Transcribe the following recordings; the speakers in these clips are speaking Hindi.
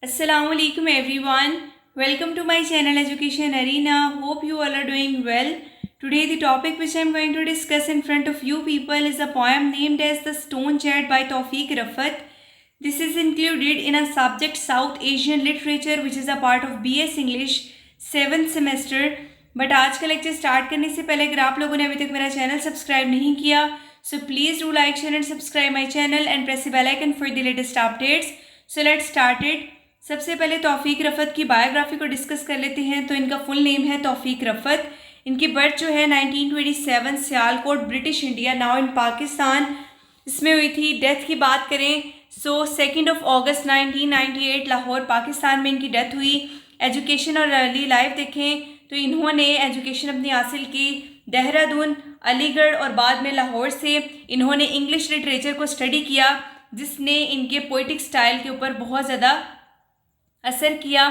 Assalamualaikum everyone. Welcome to my channel Education Arena. Hope you all are doing well. Today the topic which I am going to discuss in front of you people is a poem named as The Stone Chat by Tawfiq Rafat. This is included in a subject South Asian Literature which is a part of BS English 7th semester. But आज का लेक्चर स्टार्ट करने से पहले अगर आप लोगों ने अभी तक मेरा चैनल सब्सक्राइब नहीं किया so please do like share and subscribe my channel and press the bell icon for the latest updates. So let's start it. सबसे पहले तौफीक रफ़त की बायोग्राफी को डिस्कस कर लेते हैं. तो इनका फुल नेम है तौफीक रफ़त. इनकी बर्थ जो है 1927 Sialkot British India now in Pakistan इसमें हुई थी. डेथ की बात करें सो 2 अगस्त 1998 लाहौर पाकिस्तान में इनकी डेथ हुई. एजुकेशन और अर्ली लाइफ देखें तो इन्होंने एजुकेशन अपनी हासिल की देहरादून, अलीगढ़ और बाद में लाहौर से. इन्होंने इंग्लिश लिटरेचर को स्टडी किया जिसने इनके पोइटिक स्टाइल के ऊपर बहुत ज़्यादा असर किया.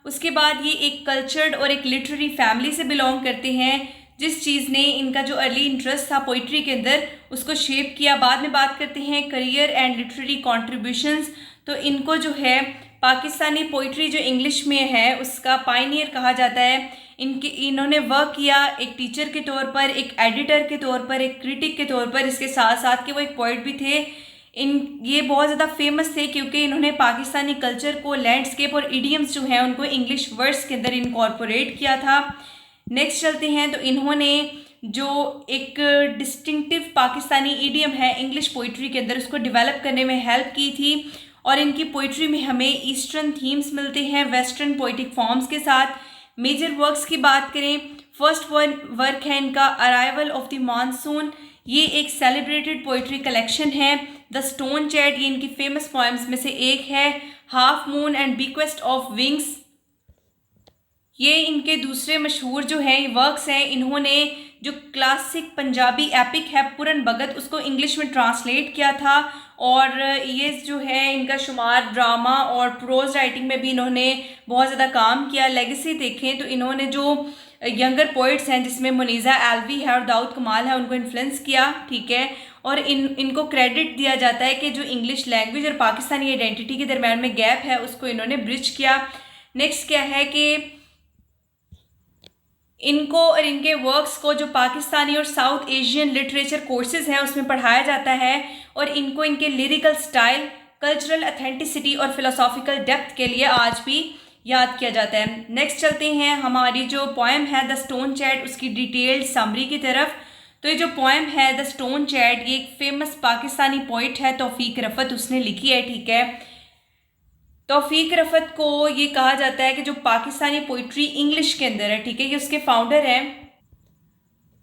उसके बाद ये एक कल्चर्ड और एक लिटरेरी फैमिली से बिलोंग करते हैं जिस चीज़ ने इनका जो अर्ली इंटरेस्ट था पोइट्री के अंदर उसको शेप किया. बाद में बात करते हैं करियर एंड लिटरेरी कॉन्ट्रीब्यूशंस. तो इनको जो है पाकिस्तानी पोइट्री जो इंग्लिश में है उसका पायनियर कहा जाता है. इन्होंने वर्क किया एक टीचर के तौर पर, एक एडिटर के तौर पर, एक क्रिटिक के तौर पर. इसके साथ साथ कि वो एक पोइट भी थे. ये बहुत ज़्यादा फेमस थे क्योंकि इन्होंने पाकिस्तानी कल्चर को, लैंडस्केप और इडियम्स जो हैं उनको इंग्लिश वर्ड्स के अंदर इनकॉर्पोरेट किया था. नेक्स्ट चलते हैं. तो इन्होंने जो एक डिस्टिंक्टिव पाकिस्तानी इडियम है इंग्लिश पोइट्री के अंदर उसको डेवलप करने में हेल्प की थी. और इनकी पोइट्री में हमें ईस्टर्न थीम्स मिलते हैं वेस्टर्न पोइटिक फॉर्म्स के साथ. मेजर वर्क्स की बात करें, फर्स्ट वर्क है इनका अराइवल ऑफ द मानसून. ये एक सेलिब्रेटेड पोइट्री कलेक्शन है. द स्टोन चैट ये इनकी फेमस पोएम्स में से एक है. Half moon and bequest of wings ये इनके दूसरे मशहूर जो हैं वर्क्स हैं. इन्होंने जो क्लासिक पंजाबी एपिक है पुरन भगत उसको इंग्लिश में ट्रांसलेट किया था. और ये जो है इनका शुमार ड्रामा और प्रोज राइटिंग में भी इन्होंने बहुत ज़्यादा काम किया. लेगेसी देखें तो इन्होंने जो यंगर पोइट्स हैं जिसमें मुनीज़ा एल्वी है और दाऊद कमाल है उनको इन्फ्लुएंस किया. ठीक है. और इनको क्रेडिट दिया जाता है कि जो इंग्लिश लैंग्वेज और पाकिस्तानी आइडेंटिटी के दरम्यान में गैप है उसको इन्होंने ब्रिज किया. नेक्स्ट क्या है कि इनको और इनके वर्क्स को जो पाकिस्तानी और साउथ एशियन लिटरेचर कोर्सेज हैं उसमें पढ़ाया जाता है. और इनको इनके लिरिकल स्टाइल, कल्चरल अथेंटिसिटी और फिलोसॉफिकल डेप्थ के लिए आज भी याद किया जाता है. नेक्स्ट चलते हैं हमारी जो पोएम है द स्टोन चैट उसकी डिटेल्ड समरी की तरफ. तो ये जो पोएम है द स्टोन चैट ये एक फेमस पाकिस्तानी पोइट है तौफीक रफ़त उसने लिखी है. ठीक है. तौफीक रफ़त को ये कहा जाता है कि जो पाकिस्तानी पोइट्री इंग्लिश के अंदर है, ठीक है, ये उसके फाउंडर हैं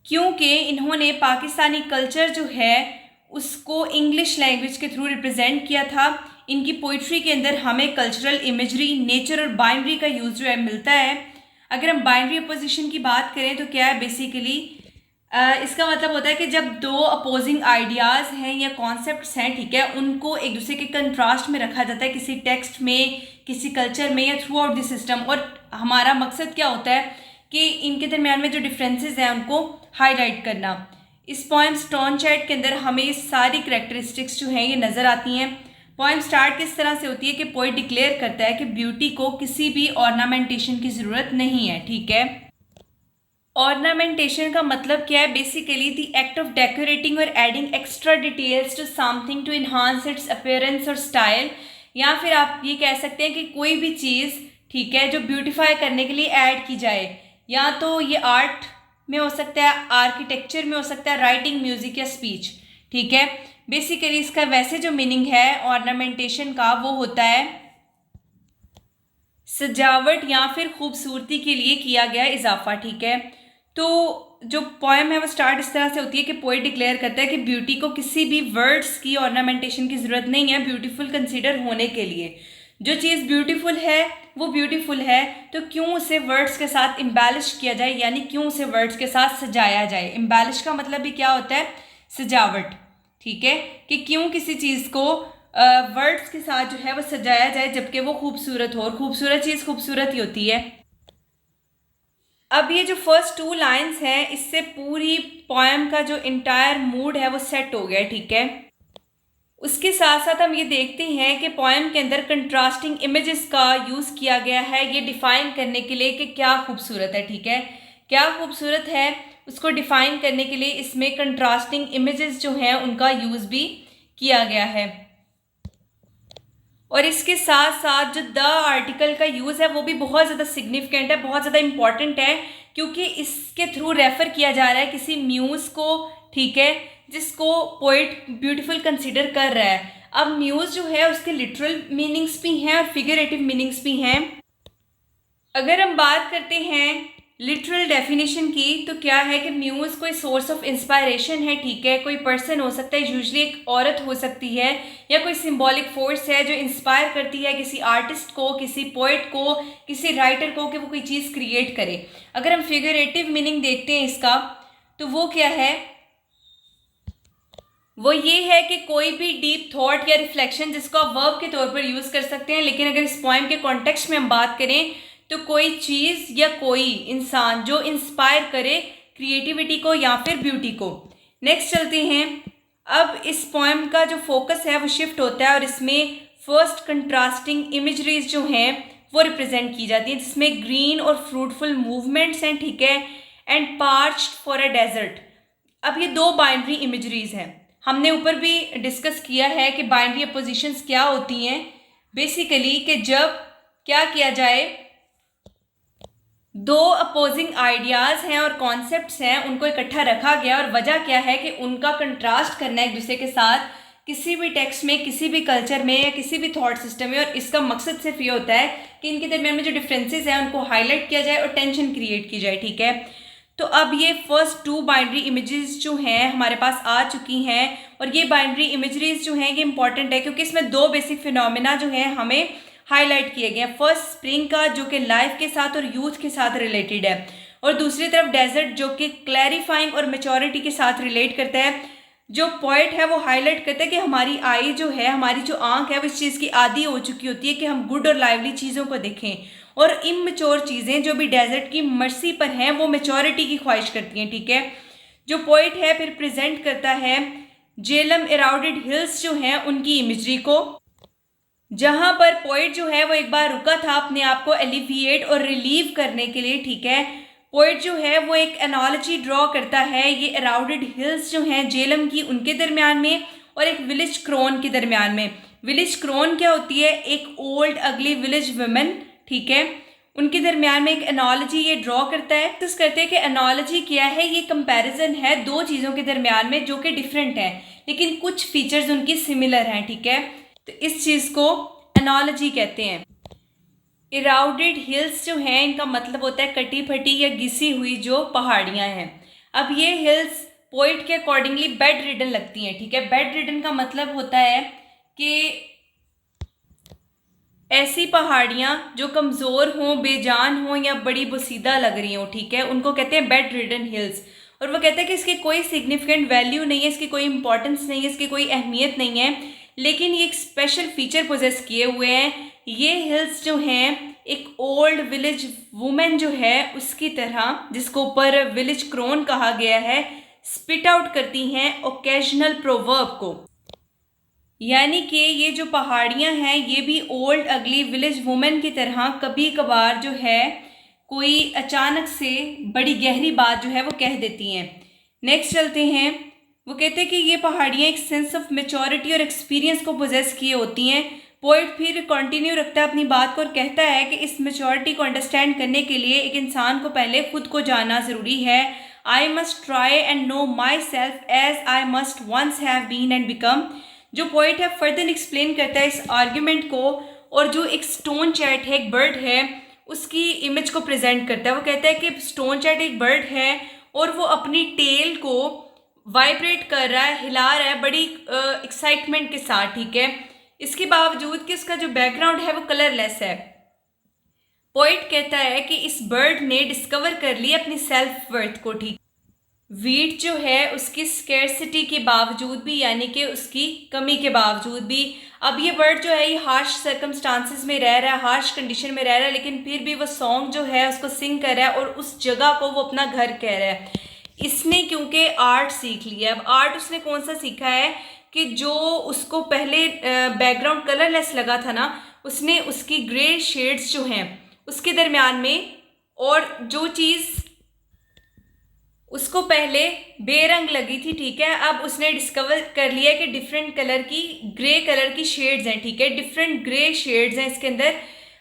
क्योंकि इन्होंने पाकिस्तानी कल्चर जो है उसको इंग्लिश लैंग्वेज के थ्रू रिप्रेजेंट किया था. इनकी पोइट्री के अंदर हमें कल्चरल इमेजरी, नेचर और बाइनरी का यूज़ जो है मिलता है. अगर हम बाइनरी अपोजिशन की बात करें तो क्या है बेसिकली इसका मतलब होता है कि जब दो अपोजिंग आइडियाज़ हैं या कॉन्सेप्ट्स हैं, ठीक है, उनको एक दूसरे के कंट्रास्ट में रखा जाता है किसी टेक्स्ट में, किसी कल्चर में या थ्रू आउट द सिस्टम. और हमारा मकसद क्या होता है कि इनके दरम्यान में जो डिफरेंसेस हैं उनको हाईलाइट करना. इस पोएम स्टोन चैट के अंदर हमें सारी करेक्टरिस्टिक्स जो हैं ये नज़र आती हैं. पोएम स्टार्ट किस तरह से होती है कि पोएट डिक्लेयर करता है कि ब्यूटी को किसी भी ऑर्नामेंटेशन की ज़रूरत नहीं है. ठीक है. ऑर्नामेंटेशन का मतलब क्या है? Basically the act of decorating और adding extra details to something to enhance its appearance और स्टाइल. या फिर आप ये कह सकते हैं कि कोई भी चीज़, ठीक है, जो ब्यूटीफाई करने के लिए ऐड की जाए. या तो ये आर्ट में हो सकता है, आर्किटेक्चर में हो सकता है, राइटिंग, म्यूज़िक या स्पीच. ठीक है. बेसिकली इसका वैसे जो मीनिंग है ऑर्नामेंटेशन का वो होता है सजावट या फिर खूबसूरती के लिए किया गया इजाफा. ठीक है. तो जो पोएम है वो स्टार्ट इस तरह से होती है कि पोएट डिक्लेयर करता है कि ब्यूटी को किसी भी वर्ड्स की ऑर्नामेंटेशन की ज़रूरत नहीं है ब्यूटीफुल कंसीडर होने के लिए. जो चीज़ ब्यूटीफुल है वो ब्यूटीफुल है तो क्यों उसे वर्ड्स के साथ इम्बैलिश किया जाए, यानी क्यों उसे वर्ड्स के साथ सजाया जाए. इम्बैलिश का मतलब भी क्या होता है? सजावट. ठीक है. कि क्यों किसी चीज़ को वर्ड्स के साथ जो है वो सजाया जाए जबकि वो खूबसूरत हो. और खूबसूरत चीज़ खूबसूरत ही होती है. अब ये जो फर्स्ट 2 लाइन्स हैं इससे पूरी पोएम का जो इंटायर मूड है वो सेट हो गया. ठीक है. उसके साथ साथ हम ये देखते हैं कि पोएम के अंदर कंट्रास्टिंग इमेजेस का यूज़ किया गया है ये डिफ़ाइन करने के लिए कि क्या खूबसूरत है, ठीक है, क्या खूबसूरत है उसको डिफ़ाइन करने के लिए इसमें कंट्रास्टिंग इमेजेस जो हैं उनका यूज़ भी किया गया है। और इसके साथ साथ जो द आर्टिकल का यूज़ है वो भी बहुत ज़्यादा सिग्निफिकेंट है, बहुत ज़्यादा इम्पॉर्टेंट है, क्योंकि इसके थ्रू रेफ़र किया जा रहा है किसी म्यूज़ को, ठीक है, जिसको पोइट ब्यूटीफुल कंसिडर कर रहा है। अब म्यूज़ जो है उसके लिटरल मीनिंग्स भी हैं और फिगरेटिव मीनिंग्स भी हैं। अगर हम बात करते हैं लिटरल डेफिनेशन की, तो क्या है कि म्यूज़ कोई सोर्स ऑफ इंस्पायरेशन है, ठीक है, कोई पर्सन हो सकता है, यूजुअली एक औरत हो सकती है, या कोई सिंबॉलिक फोर्स है जो इंस्पायर करती है किसी आर्टिस्ट को, किसी पोइट को, किसी राइटर को कि वो कोई चीज़ क्रिएट करे। अगर हम फिगरेटिव मीनिंग देखते हैं इसका, तो वो क्या है, वो ये है कि कोई भी डीप थॉट या रिफ्लेक्शन जिसको आप वर्ब के तौर पर यूज़ कर सकते हैं, लेकिन अगर इस पोएम के कॉन्टेक्स्ट में हम बात करें तो कोई चीज़ या कोई इंसान जो इंस्पायर करे क्रिएटिविटी को या फिर ब्यूटी को। नेक्स्ट चलते हैं। अब इस पोएम का जो फोकस है वो शिफ्ट होता है और इसमें फर्स्ट कंट्रास्टिंग इमेजरीज जो हैं वो रिप्रेजेंट की जाती हैं, जिसमें ग्रीन और फ्रूटफुल मूवमेंट्स हैं, ठीक है, and parched for a desert. अब ये दो बाइनरी इमेजरीज हैं। हमने ऊपर भी डिस्कस किया है कि बाइनरी अपोजिशंस क्या होती हैं। बेसिकली कि जब क्या किया जाए, दो अपोजिंग आइडियाज़ हैं और कॉन्सेप्ट्स हैं, उनको इकट्ठा रखा गया और वजह क्या है कि उनका कंट्रास्ट करना है एक दूसरे के साथ किसी भी टेक्स्ट में, किसी भी कल्चर में या किसी भी थॉट सिस्टम में। और इसका मकसद सिर्फ ये होता है कि इनके दरमियान में जो डिफरेंसेस हैं उनको हाईलाइट किया जाए और टेंशन क्रिएट की जाए, ठीक है। तो अब ये फर्स्ट टू बाइनरी इमेजेस जो हैं हमारे पास आ चुकी हैं, और ये बाइनरी इमेजरीज जो हैं ये इंपॉर्टेंट है क्योंकि इसमें दो बेसिक फिनोमेना जो हैं हमें हाईलाइट किए गए हैं। फर्स्ट स्प्रिंग का जो कि लाइफ के साथ और यूथ के साथ रिलेटेड है, और दूसरी तरफ डेजर्ट जो कि क्लैरिफाइंग और मेचोरिटी के साथ रिलेट करता है। जो पॉइंट है वो हाईलाइट करता है कि हमारी आई जो है, हमारी जो आंख है वो इस चीज़ की आदी हो चुकी होती है कि हम गुड और लाइवली चीज़ों को देखें, और इमैच्योर चीज़ें जो भी डेजर्ट की मर्सी पर हैं वो मेचोरिटी की ख्वाहिश करती हैं, ठीक है। जो पोइट है फिर प्रेजेंट करता है जेलम एराउडेड हिल्स जो हैं उनकी इमेजरी को, जहां पर पोइट जो है वो एक बार रुका था अपने आप को एलिविएट और रिलीव करने के लिए, ठीक है। पोइट जो है वो एक एनालॉजी ड्रॉ करता है ये एराउडेड हिल्स जो हैं जेलम की, उनके दरमियान में, और एक विलेज क्रोन के दरमियान में। विलेज क्रोन क्या होती है, एक ओल्ड अगली विलेज वुमेन, ठीक है, उनके दरमियान में एक एनालॉजी ये ड्रॉ करता है। तो कहते हैं कि एनालॉजी क्या है, ये कंपैरिजन है दो चीज़ों के दरमियान में जो कि डिफरेंट हैं लेकिन कुछ फीचर्स उनकी सिमिलर हैं, ठीक है। तो इस चीज़ को एनालॉजी कहते हैं। इराउडेड हिल्स जो हैं इनका मतलब होता है कटी फटी या घिसी हुई जो पहाड़ियाँ हैं। अब ये हिल्स पोइट के अकॉर्डिंगली बेड रिडन लगती हैं, ठीक है। बेड रिडन का मतलब होता है कि ऐसी पहाड़ियाँ जो कमज़ोर हों, बेजान हों या बड़ी बोसीदा लग रही हों, ठीक है, उनको कहते हैं बेड रिडन हिल्स। और वो कहते हैं कि इसकी कोई सिग्निफिकेंट वैल्यू नहीं है, इसकी कोई इंपॉर्टेंस नहीं है, इसकी कोई अहमियत नहीं है, लेकिन ये एक स्पेशल फीचर पोजेस किए हुए हैं। ये हिल्स जो हैं एक ओल्ड विलेज वुमेन जो है उसकी तरह, जिसको ऊपर विलेज क्रोन कहा गया है, स्पिट आउट करती हैं ओकेजनल प्रोवर्ब को। यानी कि ये जो पहाड़ियाँ हैं ये भी ओल्ड अगली विलेज वुमेन की तरह कभी कभार जो है कोई अचानक से बड़ी गहरी बात जो है वो कह देती हैं। नेक्स्ट चलते हैं। वो कहते हैं कि ये पहाड़ियाँ एक सेंस ऑफ मेचोरिटी और एक्सपीरियंस को पोजेस किए होती हैं। पोइट फिर कंटिन्यू रखता है अपनी बात को और कहता है कि इस मेचोरिटी को अंडरस्टैंड करने के लिए एक इंसान को पहले खुद को जानना ज़रूरी है। I must try and know myself as I must once have been and become. जो पोइट है फर्दर एक्सप्लेन करता है इस आर्ग्यूमेंट को, और जो एक स्टोन चैट है, एक बर्ड है, उसकी इमेज को प्रेजेंट करता है। वो कहता है कि स्टोन चैट एक बर्ड है और वो अपनी टेल को वाइब्रेट कर रहा है, हिला रहा है बड़ी एक्साइटमेंट के साथ, ठीक है। इसके बावजूद कि उसका जो बैकग्राउंड है वो कलरलेस है। पोइट कहता है कि इस बर्ड ने डिस्कवर कर लिया अपनी सेल्फ वर्थ को, ठीक। वीट जो है उसकी स्केर्सिटी के बावजूद भी, यानी कि उसकी कमी के बावजूद भी, अब ये बर्ड जो है ये हार्श सर्कमस्टांसिस में रह रहा है, हार्श कंडीशन में रह रहा है, लेकिन फिर भी वो सॉन्ग जो है उसको सिंग कर रहा है और उस जगह को वो अपना घर कह रहा है। इसने क्योंकि आर्ट सीख लिया। अब आर्ट उसने कौन सा सीखा है कि जो उसको पहले बैकग्राउंड कलरलेस लगा था ना, उसने उसकी ग्रे शेड्स जो हैं उसके दरमियान में, और जो चीज़ उसको पहले बेरंग लगी थी, ठीक है, अब उसने डिस्कवर कर लिया कि डिफरेंट कलर की ग्रे कलर की शेड्स हैं, ठीक है, डिफरेंट ग्रे शेड्स हैं इसके अंदर।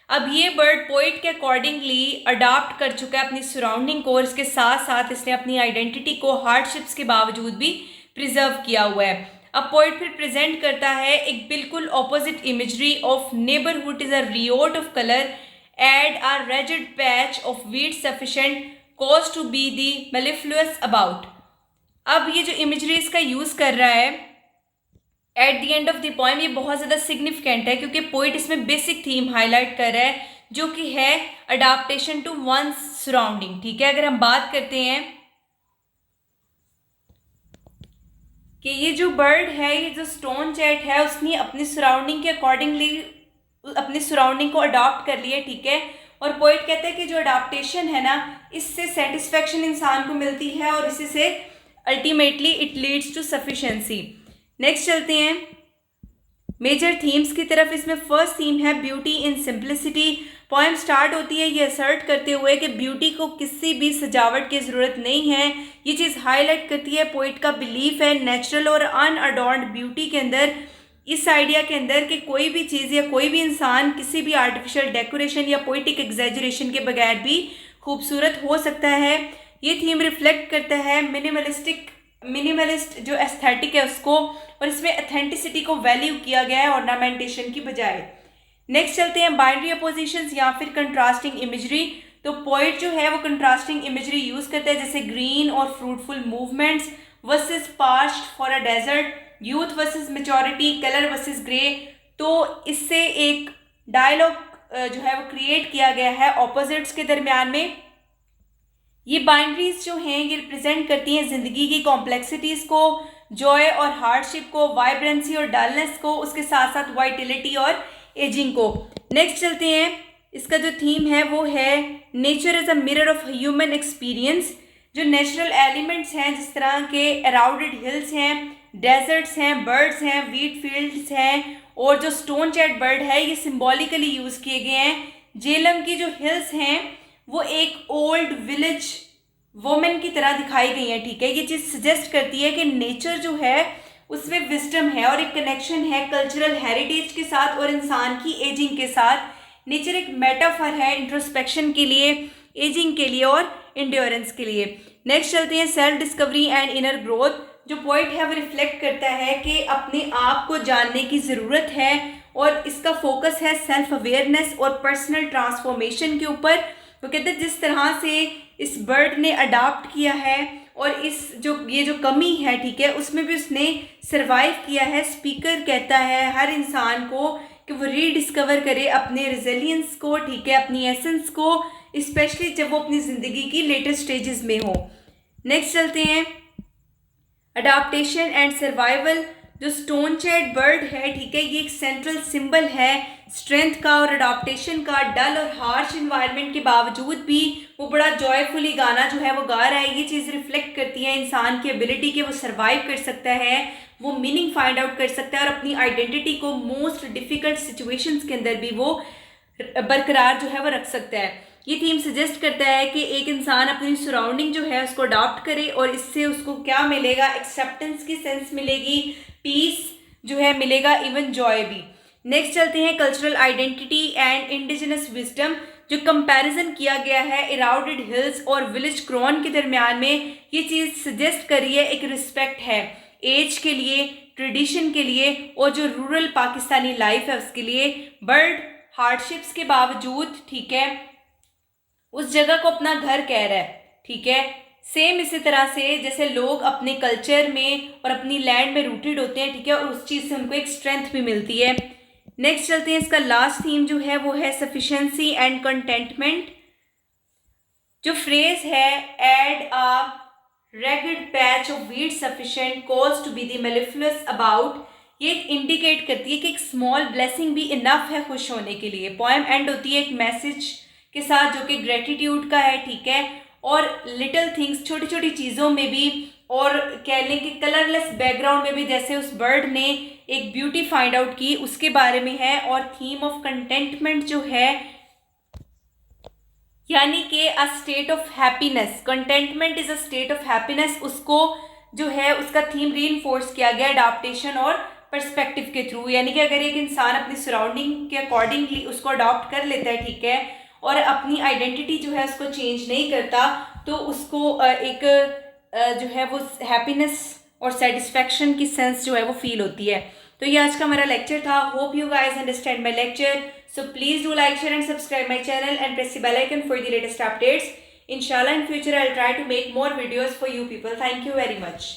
अब ये बर्ड पोइट के अकॉर्डिंगली अडाप्ट कर चुका है अपनी सराउंडिंग को, और इसके साथ साथ इसने अपनी आइडेंटिटी को हार्डशिप्स के बावजूद भी प्रिजर्व किया हुआ है। अब पोइट फिर प्रेजेंट करता है एक बिल्कुल opposite imagery of neighbourhood is a riot of colour and a rigid patch of wheat sufficient cause to be the mellifluous about। अब ये जो इमेजरी इसका यूज़ कर रहा है at the end of the poem, ये बहुत ज़्यादा सिग्निफिकेंट है क्योंकि पोइट इसमें बेसिक थीम हाईलाइट कर रहा है जो कि है अडाप्टेशन टू वंस सराउंडिंग, ठीक है। अगर हम बात करते हैं कि ये जो बर्ड है, ये जो स्टोन चैट है, उसने अपनी सराउंडिंग के अकॉर्डिंगली अपनी सराउंडिंग को अडॉप्ट कर लिया, ठीक है। और पोइट कहते हैं कि जो अडाप्टेशन है ना, इससे सेटिस्फैक्शन इंसान को मिलती है और इसी से ultimately it leads to sufficiency. Next चलते हैं मेजर थीम्स की तरफ। इसमें फर्स्ट थीम है beauty in simplicity. Poem start होती है ये असर्ट करते हुए कि ब्यूटी को किसी भी सजावट की ज़रूरत नहीं है। ये चीज़ हाईलाइट करती है पोइट का बिलीफ है नेचुरल और अनअडॉर्न्ड ब्यूटी के अंदर, इस आइडिया के अंदर कि कोई भी चीज़ या कोई भी इंसान किसी भी आर्टिफिशियल डेकोरेशन या पोइटिक एग्जैजरेशन के बगैर भी खूबसूरत हो सकता है। ये थीम रिफ्लेक्ट करता है मिनिमलिस्ट जो एस्थेटिक है उसको, और इसमें अथेंटिसिटी को वैल्यू किया गया है ऑर्नामेंटेशन की बजाय। नेक्स्ट चलते हैं बाइनरी अपोजिशंस या फिर कंट्रास्टिंग इमेजरी। तो पोइट जो है वो कंट्रास्टिंग इमेजरी यूज़ करता है, जैसे ग्रीन और fruitful movements versus past for a desert, youth versus maturity, colour versus grey. तो इससे एक डायलॉग जो है वो क्रिएट किया गया है ऑपोजिट्स के दरमियान में। ये बाइनरीज जो हैं ये रिप्रेजेंट करती हैं ज़िंदगी की कॉम्प्लेक्सिटीज़ को, जॉय और हार्डशिप को, वाइब्रेंसी और डलनेस को, उसके साथ साथ वाइटिलिटी और एजिंग को। नेक्स्ट चलते हैं, इसका जो थीम है वो है nature as a mirror of human experience. जो नेचुरल एलिमेंट्स हैं जिस तरह के अराउंडेड हिल्स हैं, डेजर्ट्स हैं, बर्ड्स हैं, वीट फील्ड्स हैं, और जो स्टोन चैट बर्ड है ये सिंबॉलिकली यूज़ किए गए हैं। जेलम की जो हिल्स हैं वो एक ओल्ड विलेज वोमेन की तरह दिखाई गई हैं, ठीक है। ये चीज़ सजेस्ट करती है कि नेचर जो है उसमें विजडम है और एक कनेक्शन है कल्चरल हेरिटेज के साथ और इंसान की एजिंग के साथ। नेचर एक मेटाफर है इंट्रोस्पेक्शन के लिए, एजिंग के लिए और इंड्योरेंस के लिए। नेक्स्ट चलते हैं self discovery and inner growth. जो पॉइंट है वो रिफ्लेक्ट करता है कि अपने आप को जानने की ज़रूरत है और इसका फोकस है सेल्फ अवेयरनेस और पर्सनल ट्रांसफॉर्मेशन के ऊपर। वो कहते हैं जिस तरह से इस बर्ड ने अडाप्ट किया है और ये जो कमी है, ठीक है, उसमें भी उसने सरवाइव किया है। स्पीकर कहता है हर इंसान को कि वो रीडिस्कवर करे अपने रेजिलियंस को, ठीक है, अपनी एसेंस को, स्पेशली जब वो अपनी ज़िंदगी की लेटेस्ट स्टेजेस में हो। नेक्स्ट चलते हैं अडाप्टेशन एंड सर्वाइवल। जो स्टोन चैट बर्ड है, ठीक है, ये एक सेंट्रल सिंबल है स्ट्रेंथ का और अडाप्टेशन का। डल और हार्श इन्वायरमेंट के बावजूद भी वो बड़ा जॉयफुली गाना जो है वो गा रहा है। ये चीज़ रिफ्लेक्ट करती है इंसान की एबिलिटी कि वो सर्वाइव कर सकता है, वो मीनिंग फाइंड आउट कर सकता है और अपनी आइडेंटिटी को मोस्ट डिफ़िकल्ट सिचुएशंस के अंदर भी वो बरकरार जो है वो रख सकता है। ये थीम सजेस्ट करता है कि एक इंसान अपनी सराउंडिंग जो है उसको अडॉप्ट करे और इससे उसको क्या मिलेगा, एक्सेप्टेंस की सेंस मिलेगी, पीस जो है मिलेगा, इवन जॉय भी। नेक्स्ट चलते हैं cultural identity and indigenous wisdom. जो कंपैरिजन किया गया है इराउडेड हिल्स और विलेज क्रॉन के दरमियान में, ये चीज़ सजेस्ट करी है एक रिस्पेक्ट है एज के लिए, ट्रेडिशन के लिए और जो रूरल पाकिस्तानी लाइफ है उसके लिए। बर्ड हार्डशिप्स के बावजूद, ठीक है, उस जगह को अपना घर कह रहा है, ठीक है। सेम इसी तरह से जैसे लोग अपने कल्चर में और अपनी लैंड में रूटेड होते हैं, ठीक है, और उस चीज़ से उनको एक स्ट्रेंथ भी मिलती है। नेक्स्ट चलते हैं, इसका लास्ट थीम जो है वो है सफिशेंसी एंड कंटेंटमेंट। जो फ्रेज है add a ragged patch of wheat sufficient cause to be the mellifluous about, ये इंडिकेट करती है कि एक स्मॉल ब्लेसिंग भी इनफ है खुश होने के लिए। पोएम एंड होती है एक मैसेज के साथ जो कि ग्रेटिट्यूड का है, ठीक है, और लिटिल थिंग्स, छोटी छोटी चीज़ों में भी और कह लें कि कलरलेस बैकग्राउंड में भी जैसे उस बर्ड ने एक ब्यूटी फाइंड आउट की, उसके बारे में है। और थीम ऑफ कंटेंटमेंट जो है, यानी कि a state of happiness, contentment is a state of happiness, उसको जो है उसका थीम रीइंफोर्स किया गया अडॉप्टेशन और पर्सपेक्टिव के थ्रू। यानी कि अगर एक इंसान अपनी सराउंडिंग के अकॉर्डिंगली उसको अडॉप्ट कर लेता है, ठीक है, और अपनी आइडेंटिटी जो है उसको चेंज नहीं करता, तो उसको एक जो है वो हैप्पीनेस और सेटिस्फैक्शन की सेंस जो है वो फील होती है। तो ये आज का हमारा लेक्चर था। Hope you guys understand my lecture. So please do like, share and subscribe my channel and press the bell icon for the latest updates. Inshallah in future I'll try to make more videos for you people. Thank you very much.